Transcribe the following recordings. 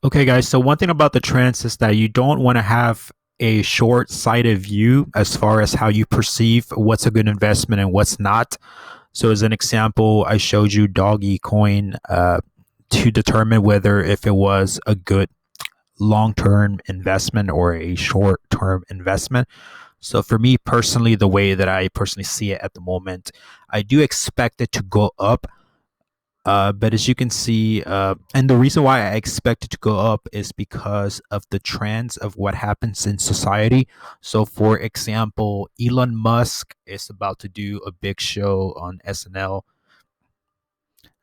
Okay, guys. So one thing about the trends is that you don't want to have a short-sighted view as far as how you perceive what's a good investment and what's not. So as an example, I showed you Doggy Coin to determine whether if it was a good long-term investment or a short-term investment. So for me personally, the way that I personally see it at the moment, I do expect it to go up, but as you can see, and the reason why I expect it to go up is because of the trends of what happens in society. So, for example, Elon Musk is about to do a big show on SNL.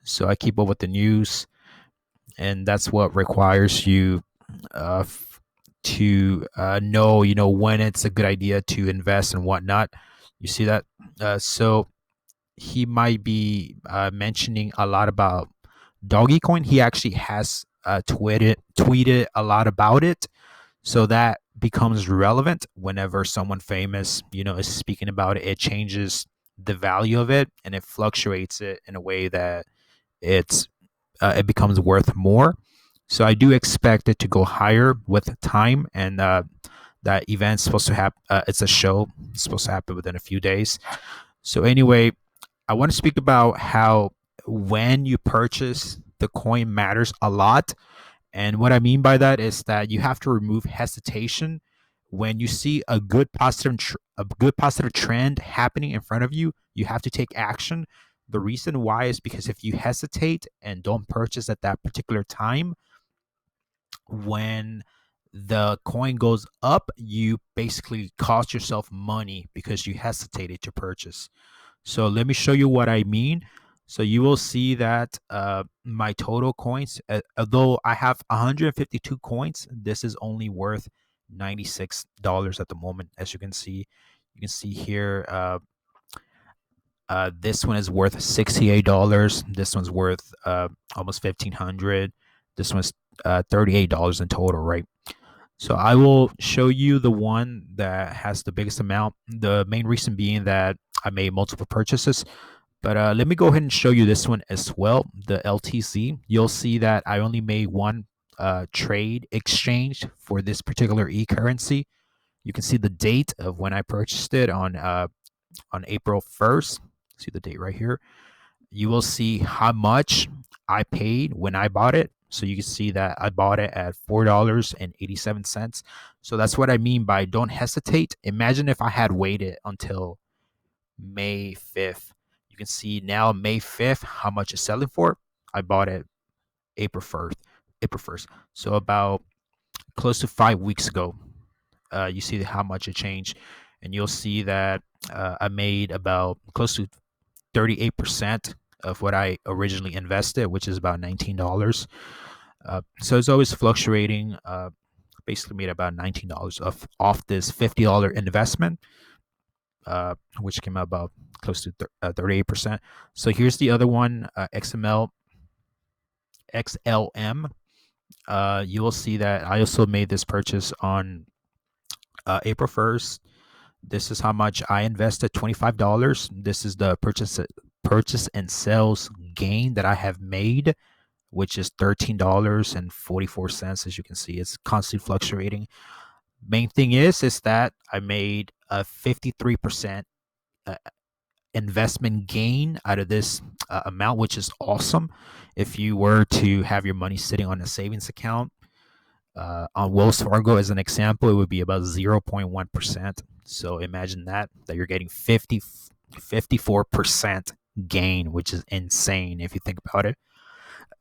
So I keep up with the news, and that's what requires you to know, when it's a good idea to invest and whatnot. You see that? So he might be mentioning a lot about Doggy Coin. He actually has tweeted a lot about it, so that becomes relevant whenever someone famous, is speaking about it. It changes the value of it and it fluctuates it in a way that it's it becomes worth more. So I do expect it to go higher with time, and that event's supposed to happen. It's a show, it's supposed to happen within a few days. So anyway, I want to speak about how when you purchase the coin matters a lot. And what I mean by that is that you have to remove hesitation when you see a good positive trend happening in front of you. You have to take action. The reason why is because if you hesitate and don't purchase at that particular time, when the coin goes up, you basically cost yourself money because you hesitated to purchase. So let me show you what I mean. So you will see that my total coins, although I have 152 coins, this is only worth $96 at the moment. As you can see here, this one is worth $68. This one's worth almost 1,500. This one's $38 in total, right? So I will show you the one that has the biggest amount. The main reason being that I made multiple purchases. But let me go ahead and show you this one as well, the LTC. You'll see that I only made one trade exchange for this particular eCurrency. You can see the date of when I purchased it on April 1st. See the date right here. You will see how much I paid when I bought it. So you can see that I bought it at $4.87. So that's what I mean by don't hesitate. Imagine if I had waited until May 5th. You can see now May 5th how much it's selling for. I bought it April 1st. April 1st. So about close to 5 weeks ago. You see how much it changed, and you'll see that I made about close to 38% of what I originally invested, which is about $19. So it's always fluctuating. Basically made about $19 off this $50 investment, which came out about close to 38%. So here's the other one, XLM. You will see that I also made this purchase on April 1st. This is how much I invested, $25. This is the purchase and sales gain that I have made, which is $13.44. As you can see, it's constantly fluctuating. Main thing is that I made a 53% uh, investment gain out of this amount, which is awesome. If you were to have your money sitting on a savings account on Wells Fargo, as an example, it would be about 0.1%. So imagine that you're getting 54% gain, which is insane if you think about it.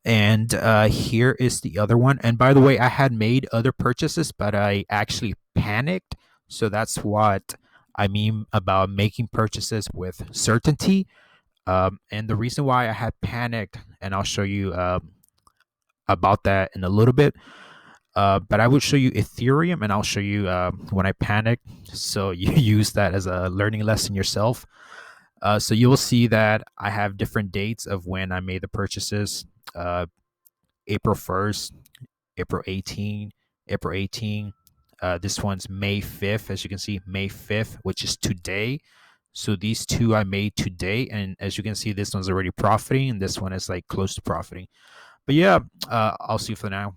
And here is the other one. And by the way, I had made other purchases, but I actually panicked. So that's what I mean about making purchases with certainty. And the reason why I had panicked, and I'll show you about that in a little bit. But I will show you Ethereum, and I'll show you when I panic. So you use that as a learning lesson yourself. So you will see that I have different dates of when I made the purchases. Uh, April 1st, April 18, April 18. This one's May 5th, as you can see, May 5th, which is today. So these two I made today, and as you can see, this one's already profiting, and this one is like close to profiting. But yeah, I'll see you for now.